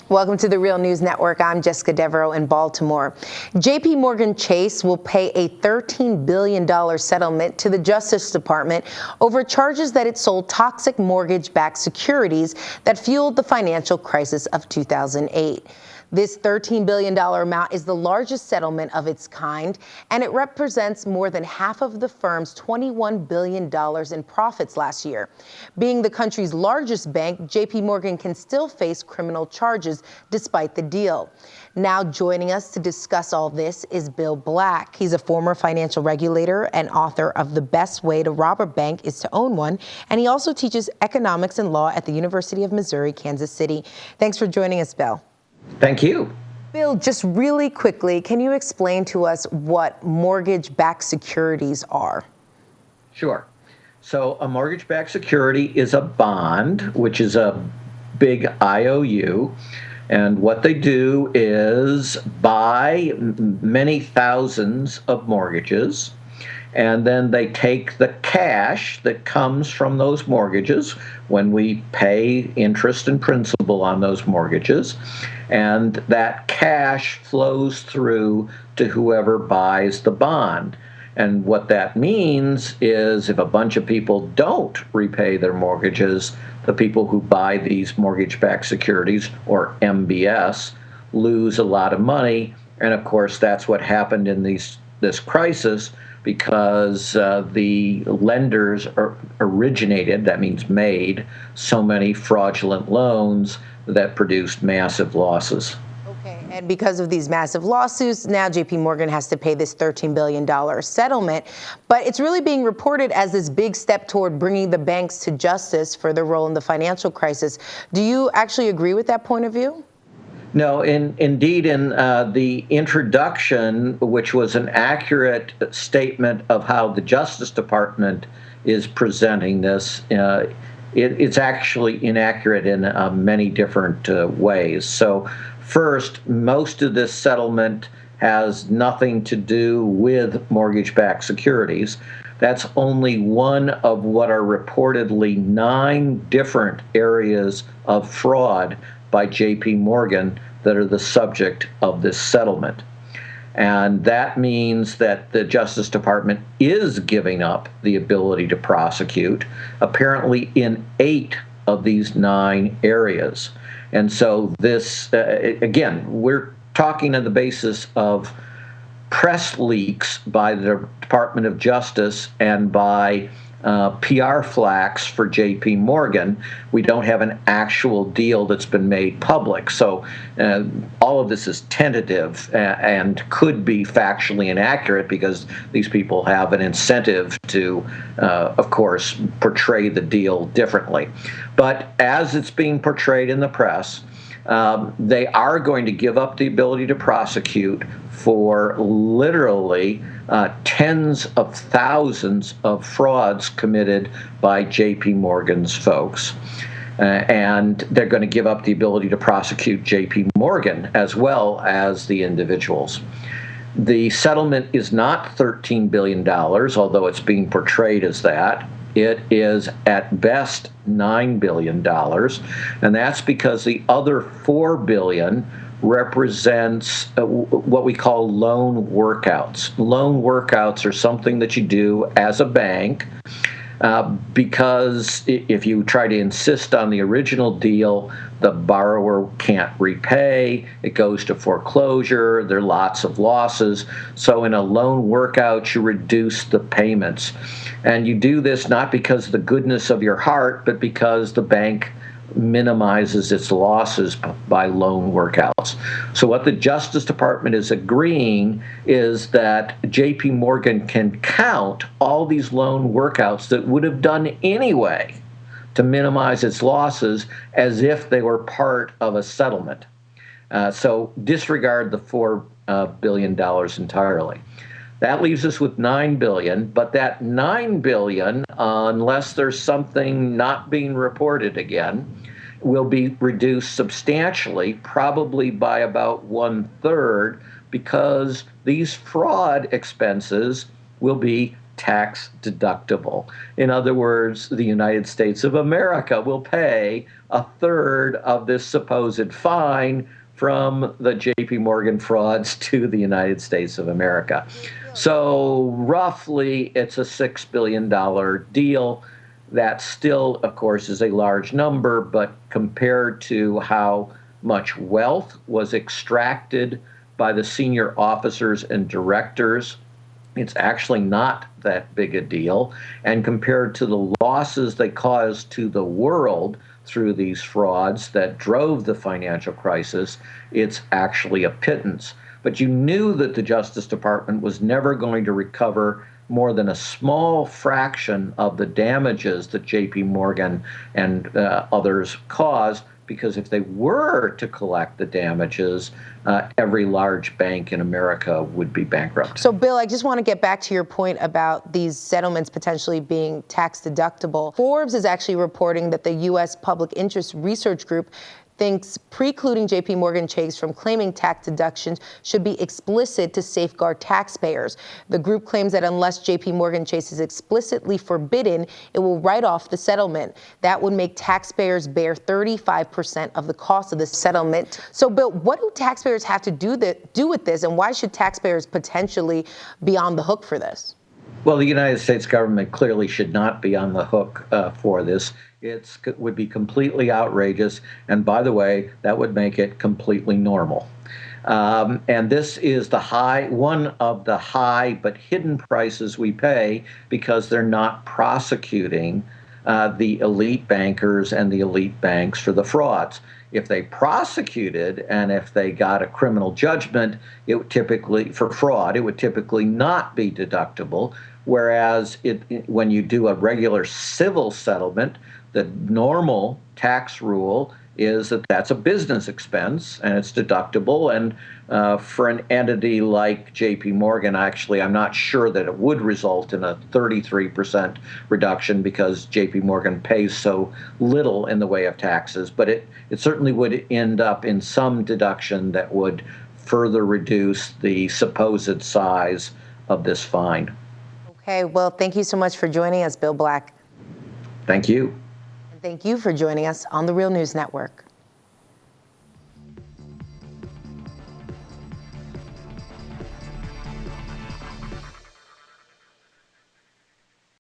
Welcome to the Real News Network. I'm Jessica Devereaux in Baltimore. J.P. Morgan Chase will pay a $13 billion settlement to the Justice Department over charges that it sold toxic mortgage-backed securities that fueled the financial crisis of 2008. This $13 billion amount is the largest settlement of its kind, and it represents more than half of the firm's $21 billion in profits last year. Being the country's largest bank, J.P. Morgan can still face criminal charges despite the deal. Now joining us to discuss all this is Bill Black. He's a former financial regulator and author of The Best Way to Rob a Bank is to Own One, and he also teaches economics and law at the University of Missouri, Kansas City. Thanks for joining us, Bill. Thank you. Bill, just really quickly, can you explain to us what mortgage-backed securities are? Sure. So a mortgage-backed security is a bond, which is a big IOU. And what they do is buy many thousands of mortgages, and then they take the cash that comes from those mortgages when we pay interest and principal on those mortgages, and that cash flows through to whoever buys the bond. And what that means is if a bunch of people don't repay their mortgages, the people who buy these mortgage-backed securities, or MBS, lose a lot of money. And of course, that's what happened in this crisis, because the lenders originated, that means made, so many fraudulent loans that produced massive losses. Okay, and because of these massive lawsuits, now J.P. Morgan has to pay this $13 billion settlement. But it's really being reported as this big step toward bringing the banks to justice for their role in the financial crisis. Do you actually agree with that point of view? No, indeed, in the introduction, which was an accurate statement of how the Justice Department is presenting this, it's actually inaccurate in many different ways. So first, most of this settlement has nothing to do with mortgage-backed securities. That's only one of what are reportedly 9 different areas of fraud by J.P. Morgan that are the subject of this settlement. And that means that the Justice Department is giving up the ability to prosecute, apparently in 8 of these 9 areas. And so this, again, we're talking on the basis of press leaks by the Department of Justice and by PR flacks for J.P. Morgan. We don't have an actual deal that's been made public. So all of this is tentative and could be factually inaccurate because these people have an incentive to, of course, portray the deal differently. But as it's being portrayed in the press, they are going to give up the ability to prosecute for literally tens of thousands of frauds committed by J.P. Morgan's folks. And they're going to give up the ability to prosecute J.P. Morgan as well as the individuals. The settlement is not $13 billion, although it's being portrayed as that. It is at best $9 billion, and that's because the other $4 billion represents what we call loan workouts. Loan workouts are something that you do as a bank because if you try to insist on the original deal, the borrower can't repay, it goes to foreclosure, there are lots of losses. So in a loan workout, you reduce the payments. And you do this not because of the goodness of your heart, but because the bank minimizes its losses by loan workouts. So what the Justice Department is agreeing is that J.P. Morgan can count all these loan workouts that would have done anyway to minimize its losses as if they were part of a settlement. So disregard the $4 billion entirely. That leaves us with $9 billion, but that $9 billion, unless there's something not being reported again, will be reduced substantially, probably by about 1/3, because these fraud expenses will be tax deductible. In other words, the United States of America will pay a third of this supposed fine from the JP Morgan frauds to the United States of America. So roughly it's a $6 billion deal. That still, of course, is a large number, but compared to how much wealth was extracted by the senior officers and directors, it's actually not that big a deal. And compared to the losses they caused to the world through these frauds that drove the financial crisis, it's actually a pittance. But you knew that the Justice Department was never going to recover more than a small fraction of the damages that JP Morgan and others caused, because if they were to collect the damages, every large bank in America would be bankrupt. So, Bill, I just want to get back to your point about these settlements potentially being tax deductible. Forbes is actually reporting that the U.S. Public Interest Research Group thinks precluding JP Morgan Chase from claiming tax deductions should be explicit to safeguard taxpayers. The group claims that unless JP Morgan Chase is explicitly forbidden, it will write off the settlement. That would make taxpayers bear 35% of the cost of the settlement. So, Bill, what do taxpayers have to do with this, and why should taxpayers potentially be on the hook for this? Well, the United States government clearly should not be on the hook for this. It would be completely outrageous. And by the way, that would make it completely normal. And this is one of the high but hidden prices we pay because they're not prosecuting the elite bankers and the elite banks for the frauds. If they prosecuted and if they got a criminal judgment, it would typically, for fraud, it would typically not be deductible. Whereas when you do a regular civil settlement, the normal tax rule is that that's a business expense and it's deductible. And for an entity like JP Morgan, actually, I'm not sure that it would result in a 33% reduction because JP Morgan pays so little in the way of taxes. But it certainly would end up in some deduction that would further reduce the supposed size of this fine. Okay, well, thank you so much for joining us, Bill Black. Thank you. And thank you for joining us on the Real News Network.